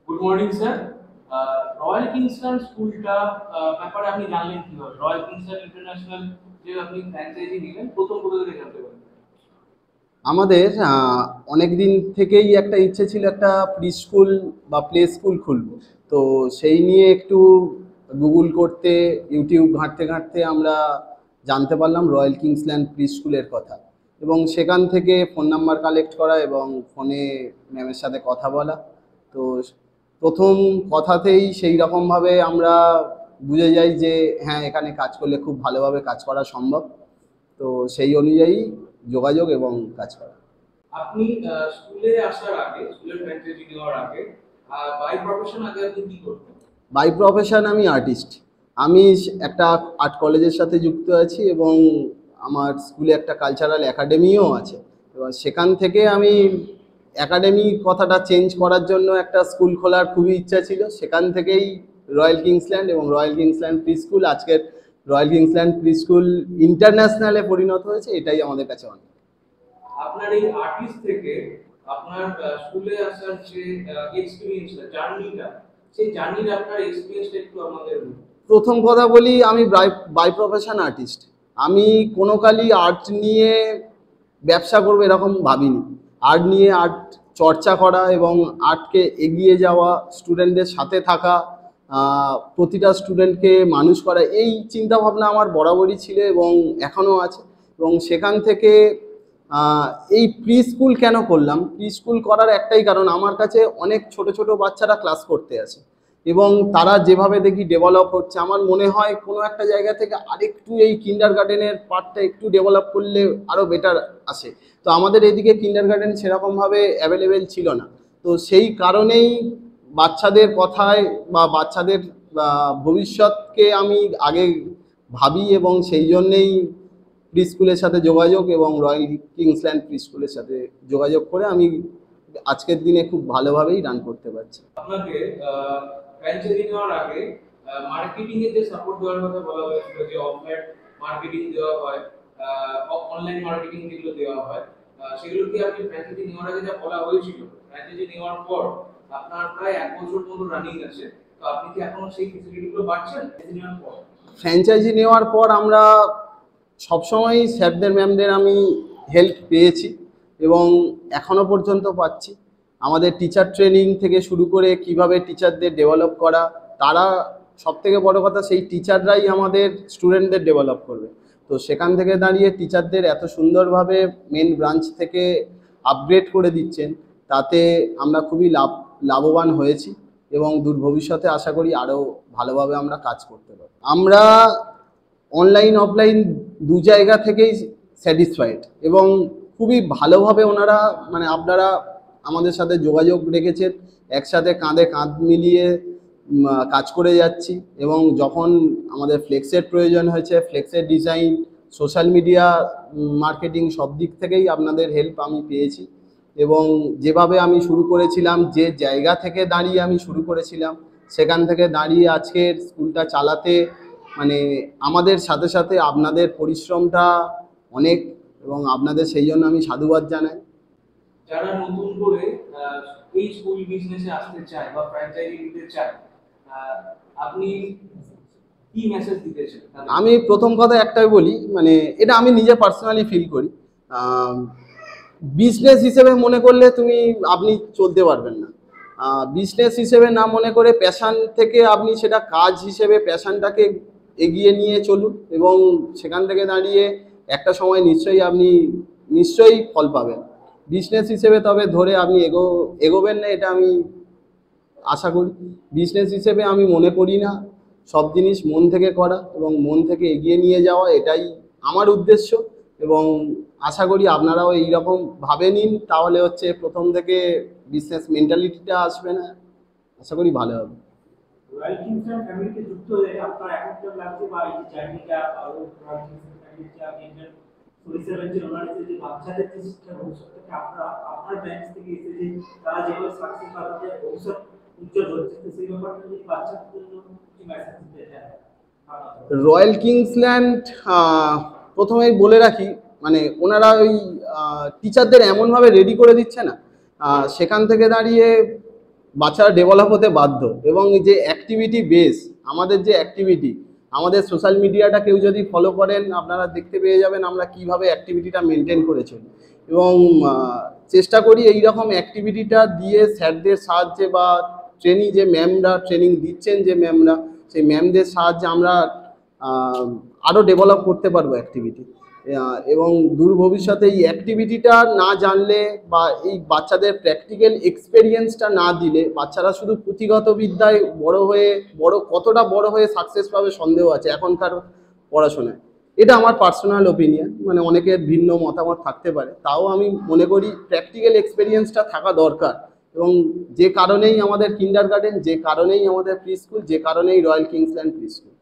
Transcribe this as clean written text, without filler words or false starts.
Good morning sir. Royal Kingsland স্কুলটা ব্যাপারে আপনি জানলেন কিভাবে? রয়্যাল কিংসল্যান্ড ইন্টারন্যাশনাল যে আপনি ফ্র্যাঞ্চাইজি নিলেন, প্রথম কোথা থেকে জানতে পারলেন? আমাদের অনেক দিন থেকেই একটা ইচ্ছে ছিল একটা প্রি স্কুল বা প্লে স্কুল খুলব। তো সেই নিয়ে একটু গুগল করতে, ইউটিউব ঘাঁটতে ঘাঁটতে আমরা জানতে পারলাম রয়্যাল কিংসল্যান্ড প্রি স্কুলের কথা, এবং সেখান থেকে ফোন নাম্বার কালেক্ট করা এবং ফোনে ম্যামের সাথে কথা বলা। তো প্রথম কথাতেই সেই রকমভাবে আমরা বুঝে যাই যে হ্যাঁ, এখানে কাজ করলে খুব ভালোভাবে কাজ করা সম্ভব। তো সেই অনুযায়ী যোগাযোগ এবং কাজ করা। আপনি স্কুলে আসার আগে, স্কুলের ফ্র্যাঞ্চাইজি নেওয়ার আগে, বাই প্রফেশন আগে আপনি কি করতেন? বাই প্রফেশন আমি আর্টিস্ট। আমি একটা আর্ট কলেজের সাথে যুক্ত আছি এবং আমার স্কুলে একটা কালচারাল একাডেমিও আছে। এবার সেখান থেকে আমি একাডেমি কথাটা চেঞ্জ করার জন্য একটা স্কুল খোলার খুবই ইচ্ছা ছিল। সেখান থেকেই রয়্যাল কিংসল্যান্ড এবং রয়্যাল কিংসল্যান্ড প্রি স্কুল, আজকের রয়্যাল কিংসল্যান্ড প্রি স্কুল ইন্টারন্যাশনালে পরিণত হয়েছে। এটাই আমাদের কাছে অনেক। আপনার এই আর্টিস্ট থেকে আপনার স্কুলে আসার যে এক্সপেরিয়েন্সটা, জার্নিটা, সেই জার্নির আপনার এক্সপেরিয়েন্সটা একটু আমাদের বলুন। প্রথম কথা বলি, আমি বাই প্রফেশন আর্টিস্ট। আমি কোনো কালই আর্ট নিয়ে ব্যবসা করবো এরকম ভাবিনি। আর্ট নিয়ে আর্ট চর্চা করা এবং আর্টকে এগিয়ে যাওয়া, স্টুডেন্টদের সাথে থাকা, প্রতিটা স্টুডেন্টকে মানুষ করা, এই চিন্তাভাবনা আমার বরাবরই ছিল এবং এখনও আছে। এবং সেখান থেকে এই প্রি স্কুল কেন করলাম, প্রি স্কুল করার একটাই কারণ, আমার কাছে অনেক ছোট ছোট বাচ্চারা ক্লাস করতে আসে এবং তারা যেভাবে দেখি ডেভেলপ হচ্ছে, আমার মনে হয় কোনো একটা জায়গা থেকে আরেকটু এই কিন্ডার গার্ডেনের পার্টটা একটু ডেভেলপ করলে আরও বেটার আসে। তো আমাদের এদিকে কিন্ডার গার্ডেন সেরকমভাবে অ্যাভেলেবেল ছিল না। তো সেই কারণেই বাচ্চাদের কথায় বা বাচ্চাদের ভবিষ্যৎকে আমি আগে ভাবি এবং সেই জন্যেই প্রি স্কুলের সাথে যোগাযোগ এবং রয়্যাল কিংসল্যান্ড প্রি স্কুলের সাথে যোগাযোগ করে আমি আজকের দিনে খুব ভালোভাবেই রান করতে পারছি। আপনাকে ফ্র্যাঞ্চাইজি নেওয়ার আগে মার্কেটিং এর যে সাপোর্ট দেওয়ার কথা বলা হয়েছিল, যে অফলাইন মার্কেটিং দেওয়া হয়, অনলাইন মার্কেটিং যেগুলো দেওয়া হয়, সেগুলো কি আপনি ফ্র্যাঞ্চাইজি নেওয়ার আগে যা বলা হয়েছিল, ফ্র্যাঞ্চাইজি নেওয়ার পর আপনার প্রায় 1 বছর মতো রানিং আছে, তো আপনি কি এখনো সেই ফেসিলিটিগুলো পাচ্ছেন ফ্র্যাঞ্চাইজি নেওয়ার পর? ফ্র্যাঞ্চাইজি নেওয়ার পর আমরা সবসময়ই স্যারদের ম্যামদের আমি হেল্প পেয়েছি এবং এখনও পর্যন্ত পাচ্ছি। আমাদের টিচার ট্রেনিং থেকে শুরু করে কিভাবে টিচারদের ডেভেলপ করা, তারা সবথেকে বড় কথা, সেই টিচাররাই আমাদের স্টুডেন্টদের ডেভেলপ করবে। তো সেখান থেকে দাঁড়িয়ে টিচারদের এত সুন্দরভাবে মেন ব্রাঞ্চ থেকে আপগ্রেড করে দিচ্ছেন, তাতে আমরা খুবই লাভবান হয়েছি এবং দূর ভবিষ্যতে আশা করি আরও ভালোভাবে আমরা কাজ করতে পারব। আমরা অনলাইন অফলাইন দু জায়গা থেকেই স্যাটিসফাইড এবং খুবই ভালোভাবে ওনারা, মানে আপনারা আমাদের সাথে যোগাযোগ রেখেছেন, একসাথে কাঁধে কাঁধ মিলিয়ে কাজ করে যাচ্ছি। এবং যখন আমাদের ফ্লেক্সের প্রয়োজন হয়েছে, ফ্লেক্সের ডিজাইন, সোশ্যাল মিডিয়া মার্কেটিং, সব দিক থেকেই আপনাদের হেল্প আমি পেয়েছি। এবং যেভাবে আমি শুরু করেছিলাম, যে জায়গা থেকে দাঁড়িয়ে আমি শুরু করেছিলাম, সেখান থেকে দাঁড়িয়ে আজকের স্কুলটা চালাতে, মানে আমাদের সাথে সাথে আপনাদের পরিশ্রমটা অনেক, এবং আপনাদের সেই জন্য আমি সাধুবাদ জানাই। যারা নতুন করে এই স্কুল বিজনেসে আসতে চায় বা ফ্র্যাঞ্চাইজি নিতে চায়, আপনি কি মেসেজ দিতে চান? আমি প্রথম কথা একটাই বলি, মানে এটা আমি নিজে পার্সোনালি ফিল করি, বিজনেস হিসেবে মনে করলে আপনি চলতে পারবেন না। বিজনেস হিসেবে না মনে করে প্যাশান থেকে আপনি সেটা কাজ হিসেবে প্যাশানটাকে এগিয়ে নিয়ে চলুন এবং সেখান থেকে দাঁড়িয়ে একটা সময় নিশ্চয়ই ফল পাবেন। বিজনেস হিসেবে তবে ধরে আপনি এগোবেন না, এটা আমি আশা করি। বিজনেস হিসেবে আমি মনে করি না, সব জিনিস মন থেকে করা এবং মন থেকে এগিয়ে নিয়ে যাওয়া, এটাই আমার উদ্দেশ্য। এবং আশা করি আপনারাও এইরকম ভাবে নিন, তাহলে হচ্ছে প্রথম থেকে বিজনেস মেন্টালিটিটা আসবে না, আশা করি ভালো হবে। রয়্যাল কিংসল্যান্ড ফ্যামিলিতে যুক্ত হয়ে আপনার এখন কেমন লাগছে, বা এই যে জার্নিটা আরো রয়্যাল কিংসল্যান্ড ফ্যামিলিতে আপনি একজন পরিষেবার যে ওনার যে বাচ্চাদের যে শিক্ষা ভবিষ্যৎটাকে আপনার ব্রাঞ্চ থেকে এসে যে তারা যেভাবে সাকসেস বা তাদের ভবিষ্যৎ উজ্জ্বল হচ্ছে, তো সেই ব্যাপারটা যদি বাচ্চাদের জন্য কি মেসেজ দিতে চান? রয়্যাল কিংসল্যান্ড, প্রথমেই বলে রাখি, মানে ওনারা ওই টিচারদের এমনভাবে রেডি করে দিচ্ছে না, সেখান থেকে দাঁড়িয়ে বাচ্চারা ডেভেলপ হতে বাধ্য। এবং এই যে অ্যাক্টিভিটি বেস, আমাদের যে অ্যাক্টিভিটি, আমাদের সোশ্যাল মিডিয়াটা কেউ যদি ফলো করেন আপনারা দেখতে পেয়ে যাবেন আমরা কিভাবে অ্যাক্টিভিটিটা মেনটেন করে চলি। এবং চেষ্টা করি এই রকম অ্যাক্টিভিটিটা দিয়ে স্যারদের সাহায্যে বা যে ম্যামরা ট্রেনিং দিচ্ছেন, যে ম্যামরা, সেই ম্যামদের সাহায্যে আমরা আরও ডেভেলপ করতে পারবো অ্যাক্টিভিটি। এবং দূর ভবিষ্যতে এই অ্যাক্টিভিটিটা না জানলে বা এই বাচ্চাদের প্র্যাকটিক্যাল এক্সপেরিয়েন্সটা না দিলে বাচ্চারা শুধু পুঁথিগত বিদ্যায় কতটা বড় হয়ে সাকসেস পাবে সন্দেহ আছে এখনকার পড়াশোনায়। এটা আমার পার্সোনাল ওপিনিয়ন, মানে অনেকের ভিন্ন মতামত থাকতে পারে, তাও আমি মনে করি প্র্যাকটিক্যাল এক্সপেরিয়েন্সটা থাকা দরকার। এবং যে কারণেই আমাদের কিন্ডারগার্টেন, যে কারণেই আমাদের প্রি স্কুল, যে কারণেই রয়্যাল কিংসল্যান্ড প্রি স্কুল।